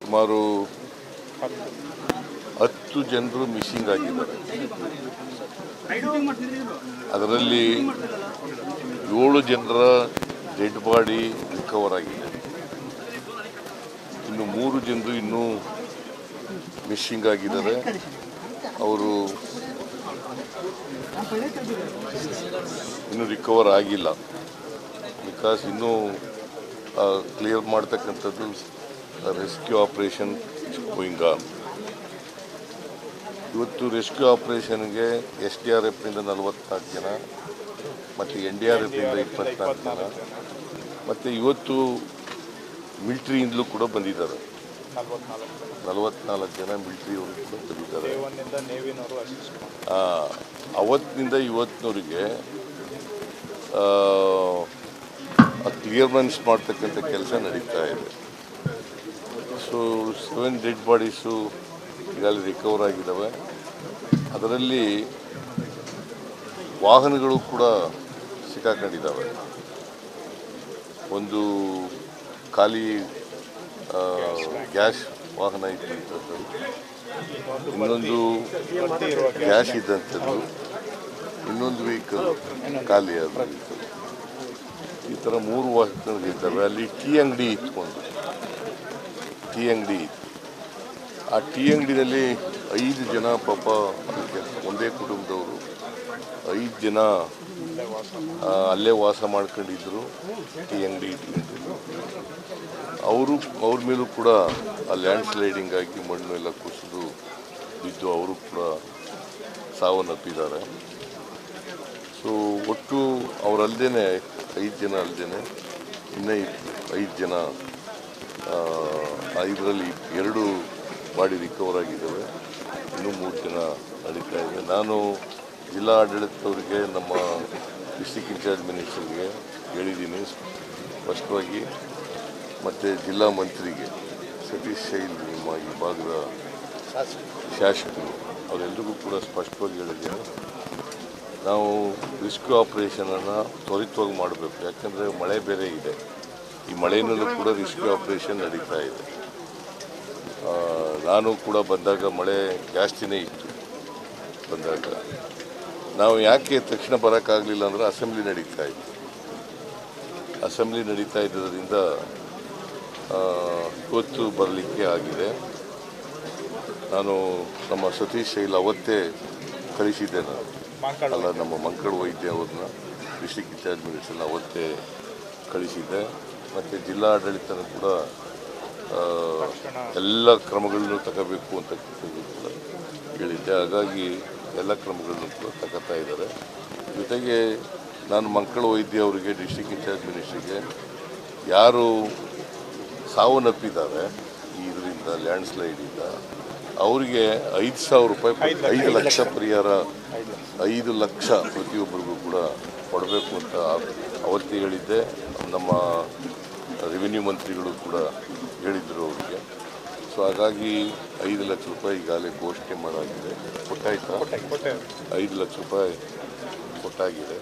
ಸುಮಾರು 10 ಜನರು ಮಿಸ್ಸಿಂಗ್ ಆಗಿದ್ದಾರೆ. ಅದರಲ್ಲಿ 7 ಜನರ ಡೆಡ್ ಬಾಡಿ ರಿಕವರ್ ಆಗಿದೆ. ಇನ್ನು 3 ಜನರು ಇನ್ನೂ ಮಿಸ್ಸಿಂಗ್ ಆಗಿದ್ದಾರೆ. ಅವರು ಇನ್ನೂ ರಿಕವರ್ ಆಗಿಲ್ಲ. ಬಿಕಾಸ್ ಇನ್ನೂ ಕ್ಲಿಯರ್ ಮಾಡ್ತಕ್ಕಂಥದ್ದು ರೆಸ್ಕ್ಯೂ ಆಪರೇಷನ್ ಗೋಯಿಂಗ್ ಆನ್. ಇವತ್ತು ರೆಸ್ಕ್ಯೂ ಆಪರೇಷನ್ಗೆ SDRFನಿಂದ 44 ಜನ ಮತ್ತು NDRFನಿಂದ 24 ಜನ ಮತ್ತು ಇವತ್ತು ಮಿಲಿಟ್ರಿಯಿಂದಲೂ ಕೂಡ ಬಂದಿದ್ದಾರೆ. 44 ಜನ ಮಿಲಿಟ್ರಿಯವರು ಕೂಡ ಬಂದಿದ್ದಾರೆ. ಅವತ್ತಿನಿಂದ ಇವತ್ತಿನವರಿಗೆ ಕ್ಲಿಯರ್ಮೆನ್ಸ್ ಮಾಡ್ತಕ್ಕಂಥ ಕೆಲಸ ನಡೀತಾ ಇದೆ. ಸೊ 7 ಡೆಡ್ ಬಾಡೀಸು ಈಗಾಗಲೇ ರಿಕವರ್ ಆಗಿದ್ದಾವೆ. ಅದರಲ್ಲಿ ವಾಹನಗಳು ಕೂಡ ಸಿಕ್ಕಾಕೊಂಡಿದ್ದಾವೆ. ಒಂದು ಖಾಲಿ ಗ್ಯಾಸ್ ವಾಹನ ಇದ್ದಂಥದ್ದು, ಇನ್ನೊಂದು ಗ್ಯಾಸ್ ಇದ್ದಂಥದ್ದು, ಇನ್ನೊಂದು ವೆಹಿಕಲ್ ಖಾಲಿ ಆದ ಈ ಥರ 3 ವಾಹನಗಳಿದ್ದಾವೆ. ಅಲ್ಲಿ ಟೀ ಅಂಗಡಿ ಇಟ್ಕೊಂಡು ಟೀ ಅಂಗಡಿ ಇತ್ತು. ಆ ಟೀ ಅಂಗಡಿನಲ್ಲಿ 5 ಜನ ಪಾಪ ಒಂದೇ ಕುಟುಂಬದವರು 5 ಜನ ಅಲ್ಲೇ ವಾಸ ಮಾಡ್ಕೊಂಡಿದ್ರು. ಟೀ ಅಂಗಡಿ ಇಟ್ಕೊಂಡಿದ್ರು. ಅವ್ರ ಮೇಲೂ ಕೂಡ ಆ ಲ್ಯಾಂಡ್ ಸ್ಲೈಡಿಂಗ್ ಆಗಿ ಮಣ್ಣು ಎಲ್ಲ ಕುಸಿದು ಬಿದ್ದು ಅವರು ಕೂಡ ಸಾವನ್ನಪ್ಪಿದ್ದಾರೆ. ಸೊ ಒಟ್ಟು ಅವರಲ್ಲದೇ 5 ಜನ ಅಲ್ಲದೇ ಇನ್ನೂ 5 ಜನ, ಇದರಲ್ಲಿ 2 ಬಾಡಿ ರಿಕವರ್ ಆಗಿದ್ದಾವೆ. ಇನ್ನೂ 3 ಜನ ನಡೀತಾ ಇದೆ. ನಾನು ಜಿಲ್ಲಾ ಆಡಳಿತದವರಿಗೆ, ನಮ್ಮ ಡಿಸ್ಟ್ರಿಕ್ಟ್ ಇನ್ಚಾರ್ಜ್ ಮಿನಿಸ್ಟರ್ಗೆ ಹೇಳಿದ್ದೀನಿ ಸ್ಪಷ್ಟವಾಗಿ, ಮತ್ತು ಜಿಲ್ಲಾ ಮಂತ್ರಿಗೆ ಸತೀಶ್ ಶೈಲ್, ನಿಮ್ಮ ಈ ಭಾಗದ ಶಾಸಕರು, ಅವರೆಲ್ಲರಿಗೂ ಕೂಡ ಸ್ಪಷ್ಟವಾಗಿ ಹೇಳಿದ್ದೇನೆ. ನಾವು ರೆಸ್ಕ್ಯೂ ಆಪರೇಷನನ್ನು ತ್ವರಿತವಾಗಿ ಮಾಡಬೇಕು. ಯಾಕಂದರೆ ಮಳೆ ಬೇರೆ ಇದೆ. ಈ ಮಳೆಯಲ್ಲೂ ಕೂಡ ರೆಸ್ಕ್ಯೂ ಆಪರೇಷನ್ ನಡೀತಾ ಇದೆ. ನಾನು ಕೂಡ ಬಂದಾಗ ಮಳೆ ಜಾಸ್ತಿನೇ ಇತ್ತು. ಬಂದಾಗ ನಾವು ಯಾಕೆ ತಕ್ಷಣ ಬರೋಕ್ಕಾಗಲಿಲ್ಲ ಅಂದರೆ ಅಸೆಂಬ್ಲಿ ನಡೀತಾ ಇತ್ತು. ಅಸೆಂಬ್ಲಿ ನಡೀತಾ ಇದ್ದರಿಂದ ಇವತ್ತು ಬರಲಿಕ್ಕೆ ಆಗಿದೆ. ನಾನು ನಮ್ಮ ಸತೀಶ್ ಶೈಲ್ ಅವತ್ತೇ ಕಳಿಸಿದ್ದೆ. ನಾನು ನಮ್ಮ ಮಂಕಳ ವೈದ್ಯ ಅವ್ರನ್ನ ಡಿಸ್ಟ್ರಿಕ್ಟ್ ಇನ್ಚಾರ್ಜ್ ಮಿನಿಸ್ಟರ್ನ ಅವತ್ತೇ ಕಳಿಸಿದ್ದೆ. ಮತ್ತು ಜಿಲ್ಲಾ ಆಡಳಿತನೂ ಕೂಡ ಎಲ್ಲ ಕ್ರಮಗಳನ್ನು ತಗೋಬೇಕು ಅಂತ ಕೂಡ ಹೇಳಿದ್ದೆ. ಹಾಗಾಗಿ ಎಲ್ಲ ಕ್ರಮಗಳನ್ನು ಕೂಡ ತಗೋತಾ ಇದ್ದಾರೆ. ಜೊತೆಗೆ ನಾನು ಮಂಕಳ ವೈದ್ಯ ಅವರಿಗೆ, ಡಿಸ್ಟ್ರಿಕ್ಟ್ ಇನ್ಚಾರ್ಜ್ ಮಿನಿಸ್ಟ್ರಿಗೆ, ಯಾರು ಸಾವನ್ನಪ್ಪಿದ್ದಾರೆ ಇದರಿಂದ ಲ್ಯಾಂಡ್ ಸ್ಲೈಡಿಂದ, ಅವರಿಗೆ 5,000 ರೂಪಾಯಿ, 5 ಲಕ್ಷ ಪರಿಹಾರ, 5 ಲಕ್ಷ ಪ್ರತಿಯೊಬ್ಬರಿಗೂ ಕೂಡ ಕೊಡಬೇಕು ಅಂತ ಅವತ್ತೇ ಹೇಳಿದ್ದೆ. ನಮ್ಮ ರೆವಿನ್ಯೂ ಮಂತ್ರಿಗಳು ಕೂಡ ಹೇಳಿದರು ಅವರಿಗೆ. ಸೊ ಹಾಗಾಗಿ 5 ಲಕ್ಷ ರೂಪಾಯಿ ಈಗಾಗಲೇ ಘೋಷಣೆ ಮಾಡಾಗಿದೆ. ಕೊಟ್ಟಾಯ್ತಾ? 5 ಲಕ್ಷ ರೂಪಾಯಿ ಕೊಟ್ಟಾಗಿದೆ.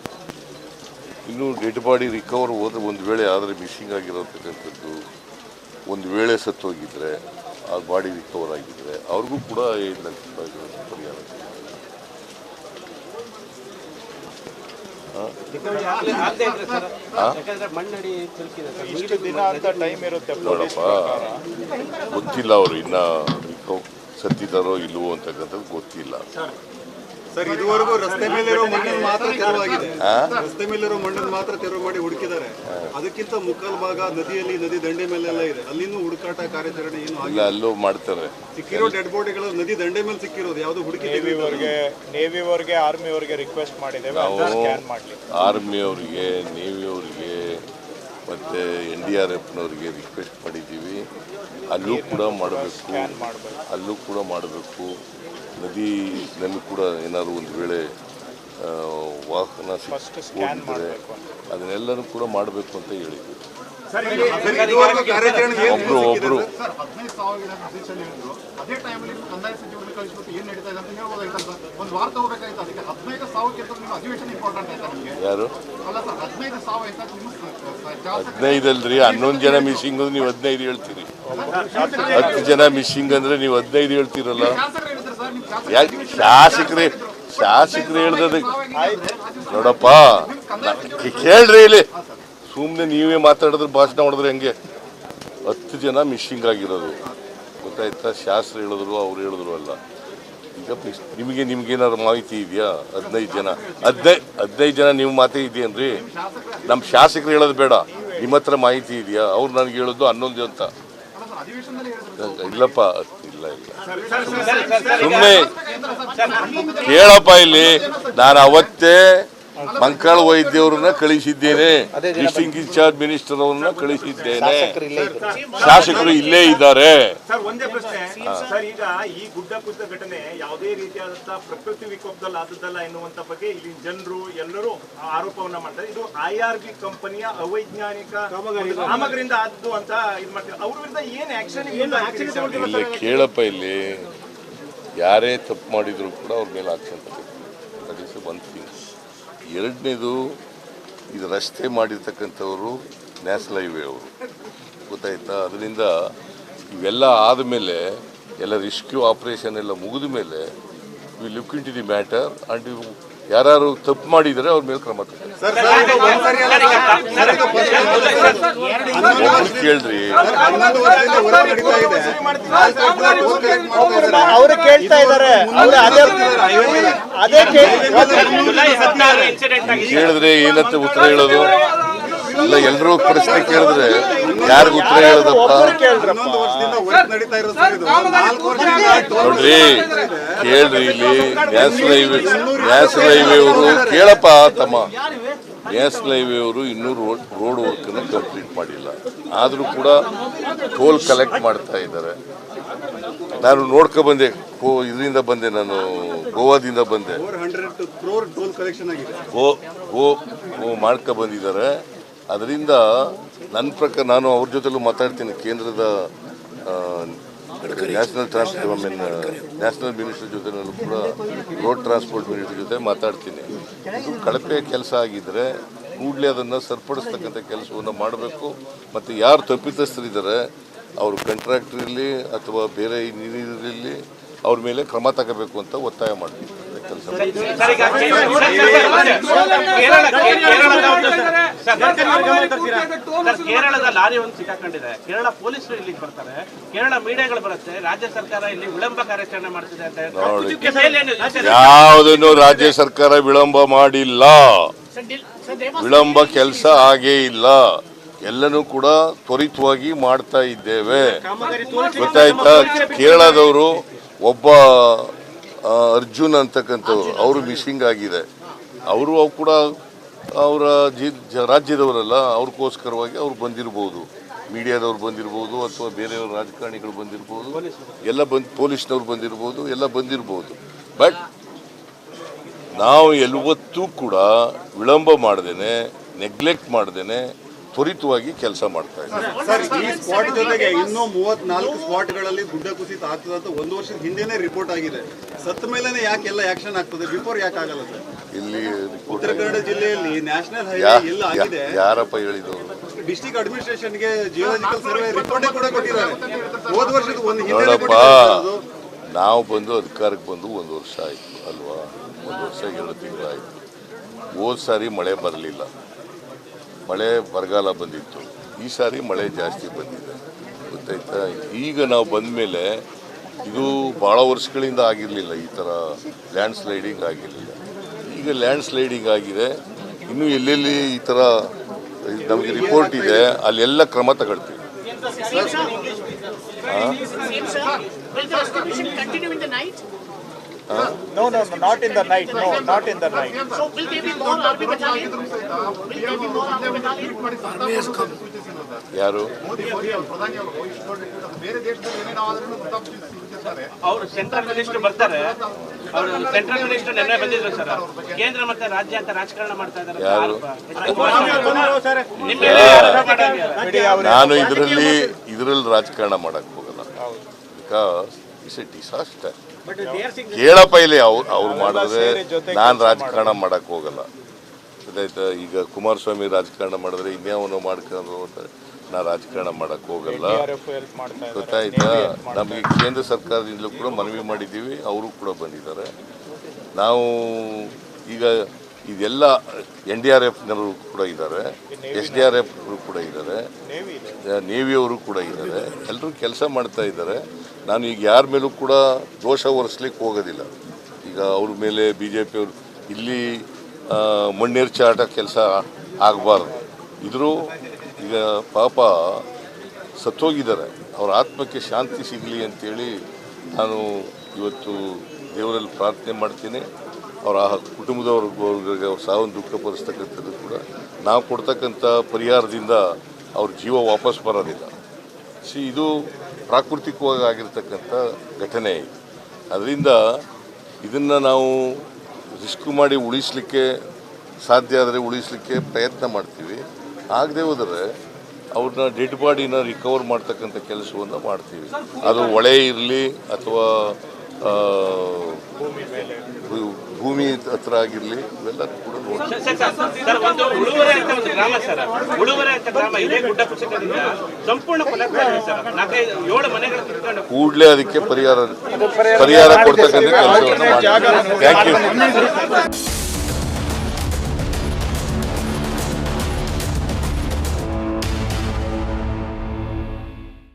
ಇನ್ನೂ ಡೆಡ್ ಬಾಡಿ ರಿಕವರ್ ಹೋದರೆ, ಒಂದು ವೇಳೆ ಆದರೆ ಮಿಸ್ಸಿಂಗ್ ಆಗಿರೋತಕ್ಕಂಥದ್ದು, ಒಂದು ವೇಳೆ ಸತ್ತೋಗಿದ್ರೆ, ಆ ಬಾಡಿ ರಿಕವರ್ ಆಗಿದ್ದರೆ ಅವ್ರಿಗೂ ಕೂಡ 5 ಲಕ್ಷ ರೂಪಾಯಿ ಪರಿಹಾರ. ನೋಡಪ್ಪ, ಗೊತ್ತಿಲ್ಲ ಅವರು ಇನ್ನೂ ಸತ್ತಿದ್ದಾರೋ ಇಲ್ಲವೋ ಅಂತಕ್ಕಂಥದ್ದು ಗೊತ್ತಿಲ್ಲ. ಸರ್, ಇದುವರೆಗೂ ರಸ್ತೆ ಮೇಲಿರೋ ಮಣ್ಣನ್ನು ಮಾತ್ರ ತೆರವಾಗಿದೆ. ರಸ್ತೆ ಮೇಲಿರೋ ಮಣ್ಣನ್ನು ಮಾತ್ರ ತೆರವು ಮಾಡಿ ಹುಡುಕಿದ್ದಾರೆ. ಅದಕ್ಕಿಂತ ಮುಕ್ಕಾಲು ಭಾಗ ನದಿಯಲ್ಲಿ, ನದಿ ದಂಡೆ ಮೇಲೆಲ್ಲ ಇದೆ. ಅಲ್ಲಿನೂ ಹುಡುಕಾಟ ಕಾರ್ಯಾಚರಣೆ ಏನು ಆಗಿಲ್ಲ. ಅಲ್ಲೂ ಮಾಡ್ತಾರೆ. ಸಿಕ್ಕಿರೋ ಡೆಡ್ ಬಾಡಿಗಳು ನದಿ ದಂಡೆ ಮೇಲೆ ಸಿಕ್ಕಿರೋದು ಯಾವುದು ಹುಡುಕಿ ನೇವಿಯವರಿಗೆ, ಆರ್ಮಿಯವರಿಗೆ ರಿಕ್ವೆಸ್ಟ್ ಮಾಡಿದ್ದೇವೆ. ನಾವು ಆರ್ಮಿಯವರಿಗೆ, ನೇವಿಯವರಿಗೆ ಮತ್ತು NDRFನವರಿಗೆ ರಿಕ್ವೆಸ್ಟ್ ಮಾಡಿದ್ದೀವಿ. ಅಲ್ಲೂ ಕೂಡ ಮಾಡಬೇಕು. ನದಿನಲ್ಲಿ ಕೂಡ ಏನಾದ್ರು ಒಂದು ವೇಳೆ ವಾಹನ ಹೋಗಿದ್ದರೆ ಅದನ್ನೆಲ್ಲರೂ ಕೂಡ ಮಾಡಬೇಕು ಅಂತ ಹೇಳಿದ್ವಿ. ಸರ್ ಇದುವರೆಗೂ ಕಾರ್ಯಾಚರಣೆ ಏನು ಒಬ್ರು ಸರ್ 15,000 ಡಿಸಿಷನ್ ಹೇಳಿದ್ರು ಅದೇ ಟೈಮಲ್ಲಿ ಕಂದಾಯ ಸಚಿವರಿಗೆ ಕಳಿಸ್ಬಿಟ್ಟು ಏನು ನಡೀತಾ ಇದೆ ಅಂತ ಹೇಳ್ಬೋದಾಯ್ತು ಸರ್. ಒಂದು ವಾರ ತಗೋಬೇಕಾಯ್ತು. ಅದಕ್ಕೆ 15,000 ನಿಮ್ಮ ಅಧಿವೇಶನ ಇಂಪಾರ್ಟೆಂಟ್ ಆಯ್ತಾ ನಿಮಗೆ? ಯಾರು ಅಲ್ಲ ಸರ್ 15,000 ಅಂತ ನಿಮ್ಮ 15 ಅಲ್ರಿ, 11 ಜನ ಮಿಸ್ಸಿಂಗ್ ಅಂದ್ರೆ ನೀವು 15 ಹೇಳ್ತೀರಿ. 10 ಜನ ಮಿಸ್ಸಿಂಗ್ ಅಂದ್ರೆ ನೀವು 15 ಹೇಳ್ತೀರಲ್ಲ. ಶಾಸಕರು ಹೇಳಿದ್ರು ಸರ್, ನಿಮ್ಮ ಯಾಕೆ ಶಾಸಕರು ಹೇಳ್ದದ ನೋಡಪ್ಪ, ಕೇಳ್ರಿ ಇಲ್ಲಿ. ಸುಮ್ಮನೆ ನೀವೇ ಮಾತಾಡಿದ್ರೆ ಭಾಷಣ ಮಾಡಿದ್ರೆ ಹೆಂಗೆ? 10 ಜನ ಮಿಸ್ಸಿಂಗ್ ಆಗಿರೋದು ಗೊತ್ತಾಯ್ತಾ? ಶಾಸ್ತ್ರ ಹೇಳಿದ್ರು, ಅವ್ರು ಹೇಳಿದ್ರು ಅಲ್ಲ. ಈಗ ನಿಮ್ಗೇನಾದ್ರು ಮಾಹಿತಿ ಇದೆಯಾ? 15 ಜನ ನೀವು ಮಾತೇ ಇದೆಯೇನ್ರಿ? ನಮ್ಮ ಶಾಸಕರು ಹೇಳೋದು ಬೇಡ, ನಿಮ್ಮ ಹತ್ರ ಮಾಹಿತಿ ಇದೆಯಾ? ಅವ್ರು ನನಗೆ ಹೇಳೋದು 11 ಅಂತ. ಇಲ್ಲಪ್ಪ, ಇಲ್ಲ ಸುಮ್ಮನೆ ಕೇಳಪ್ಪ ಇಲ್ಲಿ. ನಾನು ಅವತ್ತೇ ಮಂಕಾಳ ವೈದ್ಯವ್ರನ್ನ ಕಳಿಸಿದ್ದೇನೆ, ಡಿಸ್ಟಿಂಗ್ ಇನ್ಚಾರ್ಜ್ ಮಿನಿಸ್ಟರ್ ಅವ್ರನ್ನ ಕಳಿಸಿದ್ದೇನೆ. ಶಾಸಕರು ಇಲ್ಲೇ ಇದ್ದಾರೆ. ಸರ್ ಒಂದೇ ಪ್ರಶ್ನೆ ಸರ್, ಈಗ ಈ ಗುಡ್ಡ ಕುಸಿತ ಘಟನೆ ಯಾವುದೇ ರೀತಿಯಾದಂತಹ ಪ್ರಕೃತಿ ವಿಕೋಪದಲ್ಲಿ ಆದದ್ದಲ್ಲ ಎನ್ನುವಂತ ಬಗ್ಗೆ ಇಲ್ಲಿ ಜನರು ಎಲ್ಲರೂ ಆರೋಪವನ್ನ ಮಾಡ್ತಾರೆ. ಇದು IRB ಕಂಪನಿಯ ಅವೈಜ್ಞಾನಿಕ ಕಾಮಗಾರಿಯಿಂದ ಆದದ್ದು ಅಂತ ಇದು ಮಾಡ್ತಾರೆ. ಅವ್ರ ವಿರುದ್ಧ ಏನ್ ಆಕ್ಷನ್ ಇಲ್ಲಿ ಕೇಳಪ್ಪ, ಇಲ್ಲಿ ಯಾರೇ ತಪ್ಪು ಮಾಡಿದ್ರು ಕೂಡ ಅವ್ರ ಮೇಲೆ ಆಕ್ಷನ್ ತಗೋಬೇಕು. That is one thing. ಎರಡನೇದು, ಇದು ರಸ್ತೆ ಮಾಡಿರ್ತಕ್ಕಂಥವರು ನ್ಯಾಷನಲ್ ಹೈವೇ ಅವರು ಗೊತ್ತಾಯ್ತಾ? ಅದರಿಂದ ಇವೆಲ್ಲ ಆದಮೇಲೆ ಎಲ್ಲ ರೆಸ್ಕ್ಯೂ ಆಪರೇಷನ್ ಎಲ್ಲ ಮುಗಿದ ಮೇಲೆ ವಿ ಲುಕ್ ಇನ್ ಟು ದಿ ಮ್ಯಾಟರ್ ಆ್ಯಂಡ್ ಯಾರು ತಪ್ಪು ಮಾಡಿದರೆ ಅವ್ರ ಮೇಲೆ ಕ್ರಮ ತಗೊಳ್ಳಿ. ಕೇಳ್ರಿ, ಅವರು ಕೇಳ್ತಾ ಇದ್ದಾರೆ. ಅದೇ ಕೇಳಿದ್ರೆ ಏನಂತ ಉತ್ತರ ಹೇಳೋದು? ಇಲ್ಲ, ಎಲ್ಲರೂ ಪ್ರಶ್ನೆ ಕೇಳಿದ್ರೆ ಯಾರಿಗೂ ಉತ್ತರ ಹೇಳೋದಪ್ಪ? ನೋಡ್ರಿ, ಕೇಳ್ರಿ ಇಲ್ಲಿ. ನ್ಯಾಷನಲ್ ಹೈವೇ ಅವರು ಕೇಳಪ್ಪ ತಮ್ಮ, ನ್ಯಾಷನಲ್ ಹೈವೇ ಅವರು ಇನ್ನೂ ರೋಡ್ ವರ್ಕನ್ನು ಕಂಪ್ಲೀಟ್ ಮಾಡಿಲ್ಲ. ಆದರೂ ಕೂಡ ಟೋಲ್ ಕಲೆಕ್ಟ್ ಮಾಡ್ತಾ ಇದ್ದಾರೆ. ನಾನು ನೋಡ್ಕೊ ಬಂದೆ, ಇದರಿಂದ ಬಂದೆ, ನಾನು ಗೋವಾದಿಂದ ಬಂದೆ. 400 crore ಟೋಲ್ ಕಲೆಕ್ಷನ್ ಆಗಿದೆ. ಮಾಡ್ಕೊ ಬಂದಿದ್ದಾರೆ. ಅದರಿಂದ ನನ್ನ ಪ್ರಕಾರ ನಾನು ಅವ್ರ ಜೊತೆಲೂ ಮಾತಾಡ್ತೀನಿ. ಕೇಂದ್ರದ ನ್ಯಾಷನಲ್ ಮಿನಿಸ್ಟರ್ ಜೊತೆನಲ್ಲೂ ಕೂಡ ರೋಡ್ ಟ್ರಾನ್ಸ್ಪೋರ್ಟ್ ಮಿನಿಸ್ಟರ್ ಜೊತೆ ಮಾತಾಡ್ತೀನಿ. ಇದು ಕಳಪೆ ಕೆಲಸ ಆಗಿದ್ದರೆ ಕೂಡಲೇ ಅದನ್ನು ಸರಿಪಡಿಸ್ತಕ್ಕಂಥ ಕೆಲಸವನ್ನು ಮಾಡಬೇಕು. ಮತ್ತು ಯಾರು ತಪ್ಪಿತಸ್ಥರಿದ್ದಾರೆ ಅವರು ಕಾಂಟ್ರಾಕ್ಟರ್ ಇರಲಿ ಅಥವಾ ಬೇರೆ ಇಂಜಿನಿಯರ್ ಇರಲಿ, ಅವ್ರ ಮೇಲೆ ಕ್ರಮ ತಗೋಬೇಕು ಅಂತ ಒತ್ತಾಯ ಮಾಡ್ತೀವಿ. ಕೆಲಸ ಕೇರಳದ ಲಾರಿ ಒಂದು ಸಿಕ್ಕಾಕೊಂಡಿದೆ. ಕೇರಳ ಪೊಲೀಸರು ಇಲ್ಲಿಗೆ ಬರ್ತಾರೆ, ಕೇರಳ ಮೀಡಿಯಾಗಳು ಬರುತ್ತೆ, ರಾಜ್ಯ ಸರ್ಕಾರ ಇಲ್ಲಿ ವಿಳಂಬ ಕಾರ್ಯಾಚರಣೆ ಮಾಡ್ತಿದೆ ಅಂತ. ಯಾವುದನ್ನು ರಾಜ್ಯ ಸರ್ಕಾರ ವಿಳಂಬ ಮಾಡಿಲ್ಲ. ವಿಳಂಬ ಕೆಲಸ ಆಗೇ ಇಲ್ಲ. ಎಲ್ಲನೂ ಕೂಡ ತ್ವರಿತವಾಗಿ ಮಾಡ್ತಾ ಇದ್ದೇವೆ. ಗೊತ್ತಾಯ್ತಾ? ಕೇರಳದವರು ಒಬ್ಬ ಅರ್ಜುನ್ ಅಂತಕ್ಕಂಥವ್ರು, ಅವರು ಮಿಸ್ಸಿಂಗ್ ಆಗಿದೆ. ಅವರು ಕೂಡ ಅವರ ರಾಜ್ಯದವರಲ್ಲ, ಅವ್ರಿಗೋಸ್ಕರವಾಗಿ ಅವ್ರು ಬಂದಿರ್ಬೋದು, ಮೀಡಿಯಾದವ್ರು ಬಂದಿರ್ಬೋದು ಅಥವಾ ಬೇರೆಯವ್ರ ರಾಜಕಾರಣಿಗಳು ಬಂದಿರ್ಬೋದು, ಎಲ್ಲ ಪೊಲೀಸ್ನವ್ರು ಬಂದಿರ್ಬೋದು, ಎಲ್ಲ ಬಂದಿರ್ಬೋದು. ಬಟ್ ನಾವು ಯಾವತ್ತೂ ಕೂಡ ವಿಳಂಬ ಮಾಡ್ದೇನೆ, ನೆಗ್ಲೆಕ್ಟ್ ಮಾಡ್ದೇನೆ ತ್ವರಿತವಾಗಿ ಕೆಲಸ ಮಾಡ್ತಾ ಇದ್ದಾರೆ. ಸರ್, ಈ ಸ್ಪಾಟ್ ಜೊತೆಗೆ ಇನ್ನೂ 34 ಸ್ಪಾಟ್ಗಳಲ್ಲಿ ಗುಡ್ಡ ಕುಸಿತ ಆಗ್ತದೆ ಅಂತ 1 ವರ್ಷದ ಹಿಂದೆನೇ ರಿಪೋರ್ಟ್ ಆಗಿದೆ. ಸತ್ತ ಮೇಲೆನೆ ಯಾಕೆ ಎಲ್ಲ ಆಕ್ಷನ್ ಆಗ್ತದೆ, ಬಿಫೋರ್ ಯಾಕೆ ಆಗಲ್ಲ ಸರ್? ಇಲ್ಲಿ ಉತ್ತರ ಕನ್ನಡ ಜಿಲ್ಲೆಯಲ್ಲಿ ನ್ಯಾಷನಲ್ ಹೈವೇ ಎಲ್ಲ ಆಗಿದೆ. ಯಾರಪ್ಪ ಹೇಳಿದವರು? ಡಿಸ್ಟ್ರಿಕ್ಟ್ ಅಡ್ಮಿನಿಸ್ಟ್ರೇಷನ್ಗೆ ಜಿಯೋಲಾಜಿಕಲ್ ಸರ್ವೆ ರಿಪೋರ್ಟ್ ಕೂಡ ಕೊಟ್ಟಿದ್ದಾರೆ. ಹೋದ ವರ್ಷದ ಒಂದು ನೋಡಪ್ಪ, ನಾವು ಬಂದು ಅಧಿಕಾರಕ್ಕೆ ಬಂದು 1 ವರ್ಷ ಆಯಿತು ಅಲ್ವಾ? 1 ವರ್ಷ 2 ತಿಂಗಳಾಯಿತು. ಹೋದ ಸಾರಿ ಮಳೆ ಬರಲಿಲ್ಲ, ಮಳೆ ಬರಗಾಲ ಬಂದಿತ್ತು. ಈ ಸಾರಿ ಮಳೆ ಜಾಸ್ತಿ ಬಂದಿದೆ. ಗೊತ್ತಾಯ್ತಾ? ಈಗ ನಾವು ಬಂದ ಮೇಲೆ ಇದು ಭಾಳ ವರ್ಷಗಳಿಂದ ಆಗಿರಲಿಲ್ಲ, ಈ ಥರ ಲ್ಯಾಂಡ್ ಸ್ಲೈಡಿಂಗ್ ಆಗಿರಲಿಲ್ಲ. ಈಗ ಲ್ಯಾಂಡ್ ಸ್ಲೈಡಿಂಗ್ ಆಗಿದೆ. ಇನ್ನೂ ಎಲ್ಲೆಲ್ಲಿ ಈ ಥರ ನಮಗೆ ರಿಪೋರ್ಟ್ ಇದೆ ಅಲ್ಲೆಲ್ಲ ಕ್ರಮ ತಗೊಳ್ತೀವಿ. No, not in the night. No, not in the night. So will there be more army battalion? Will there be more army battalion? ಯಾರು ಮೋದಿ ಅವರು ಪ್ರಧಾನಿ ಅವರು ಇಷ್ಟು ದೊಡ್ಡ ಅದು ಬೇರೆ ದೇಶದಲ್ಲಿ ಏನೇನೋ ಆದ್ರೂ ಪ್ರತಾಪಿಸ್ತಾರೆ. ಅವರು ಸೆಂಟ್ರಲ್ ಮಿನಿಸ್ಟರ್ ಬರ್ತಾರೆ, ಅವರು ಸೆಂಟ್ರಲ್ ಮಿನಿಸ್ಟರ್ ನೆನ್ನೆ ಬಂದಿದ್ರು ಸರ್. ಕೇಂದ್ರ ಮತ್ತೆ ರಾಜ್ಯ ಅಂತ ರಾಜಕಾರಣ ಮಾಡ್ತಾ ಇದ್ದಾರೆ. ಯಾರು? ನಿಮ್ಮ ಮೇಲೆ ಆರೋಪ ಮಾಡಿದ್ದಾರೆ. ನಾನು ಇದರಲ್ಲಿ ರಾಜಕಾರಣ ಮಾಡಕ್ ಹೋಗಲ್ಲ. Because it's a disaster. ಕೇಳಪ್ಪ ಇಲ್ಲಿ ಅವ್ರು ಮಾಡಿದ್ರೆ ನಾನು ರಾಜಕಾರಣ ಮಾಡಕ್ ಹೋಗಲ್ಲ. ಗೊತ್ತಾಯ್ತಾ? ಈಗ ಕುಮಾರಸ್ವಾಮಿ ರಾಜಕಾರಣ ಮಾಡಿದ್ರೆ ಇನ್ಯಾವನು ಮಾಡ್ಕೊಂಡು ನಾ ರಾಜಕಾರಣ ಮಾಡಕ್ ಹೋಗಲ್ಲ. ಗೊತ್ತಾಯ್ತಾ? ನಮಗೆ ಕೇಂದ್ರ ಸರ್ಕಾರದಿಂದಲೂ ಕೂಡ ಮನವಿ ಮಾಡಿದ್ದೀವಿ, ಅವರು ಕೂಡ ಬಂದಿದ್ದಾರೆ. ನಾವು ಈಗ ಇದೆಲ್ಲ NDRFನವರು ಕೂಡ ಇದ್ದಾರೆ, SDRF ಕೂಡ ಇದ್ದಾರೆ, ನೇವಿಯವರು ಕೂಡ ಇದ್ದಾರೆ, ಎಲ್ಲರೂ ಕೆಲಸ ಮಾಡ್ತಾ ಇದ್ದಾರೆ. ನಾನು ಈಗ ಯಾರ ಮೇಲೂ ಕೂಡ ದೋಷ ಹೊರಿಸ್ಲಿಕ್ಕೆ ಹೋಗೋದಿಲ್ಲ. ಈಗ ಅವ್ರ ಮೇಲೆ BJP ಅವರು ಇಲ್ಲಿ ಮಣ್ಣೇರ್ಚಿ ಆಟ ಕೆಲಸ ಆಗಬಾರ್ದು. ಇದ್ರೂ ಈಗ ಪಾಪ ಸತ್ತೋಗಿದ್ದಾರೆ, ಅವ್ರ ಆತ್ಮಕ್ಕೆ ಶಾಂತಿ ಸಿಗಲಿ ಅಂತೇಳಿ ನಾನು ಇವತ್ತು ದೇವರಲ್ಲಿ ಪ್ರಾರ್ಥನೆ ಮಾಡ್ತೀನಿ. ಅವರ ಕುಟುಂಬದವ್ರಿಗೆ ಅವ್ರ ಸಾವನ್ನು ದುಃಖಪಡಿಸ್ತಕ್ಕಂಥದ್ದು ಕೂಡ ನಾವು ಕೊಡ್ತಕ್ಕಂಥ ಪರಿಹಾರದಿಂದ ಅವ್ರ ಜೀವ ವಾಪಸ್ ಬರೋದಿಲ್ಲ. ಇದು ಪ್ರಾಕೃತಿಕವಾಗಿ ಆಗಿರ್ತಕ್ಕಂಥ ಘಟನೆ. ಅದರಿಂದ ಇದನ್ನು ನಾವು ರಿಸ್ಕ್ ಮಾಡಿ ಉಳಿಸಲಿಕ್ಕೆ ಸಾಧ್ಯ ಆದರೆ ಉಳಿಸಲಿಕ್ಕೆ ಪ್ರಯತ್ನ ಮಾಡ್ತೀವಿ. ಆಗದೆ ಹೋದರೆ ಅವ್ರನ್ನ ಡೆಡ್ ಬಾಡಿನ ರಿಕವರ್ ಮಾಡ್ತಕ್ಕಂಥ ಕೆಲಸವನ್ನು ಮಾಡ್ತೀವಿ. ಅದು ಹೊಳೆ ಇರಲಿ ಅಥವಾ ಭೂಮಿ ಹತ್ರ ಆಗಿರಲಿ, ಇವೆಲ್ಲ ಕೂಡ ನೋಡಿ. ಸರ್, ಒಂದು ಉಳುವರೆ ಅಂತ ಒಂದು ಗ್ರಾಮ ಸರ್, ಉಳುವರೆ ಅಂತ ಗ್ರಾಮ ಇದೇ ಗುಡ್ಡ ಕುಸಿತದಿಂದ ಸಂಪೂರ್ಣ ಕೊಲೆಗಾರ ಸರ್. 4-7 ಮನೆಗಳು ಕಿತ್ಕೊಂಡು ಕೂಡಲೇ ಅದಕ್ಕೆ ಪರಿಹಾರ ಕೊಡ್ತಕ್ಕಂಥ ಕೆಲಸವನ್ನು ಮಾಡ್ತೀವಿ. Thank you.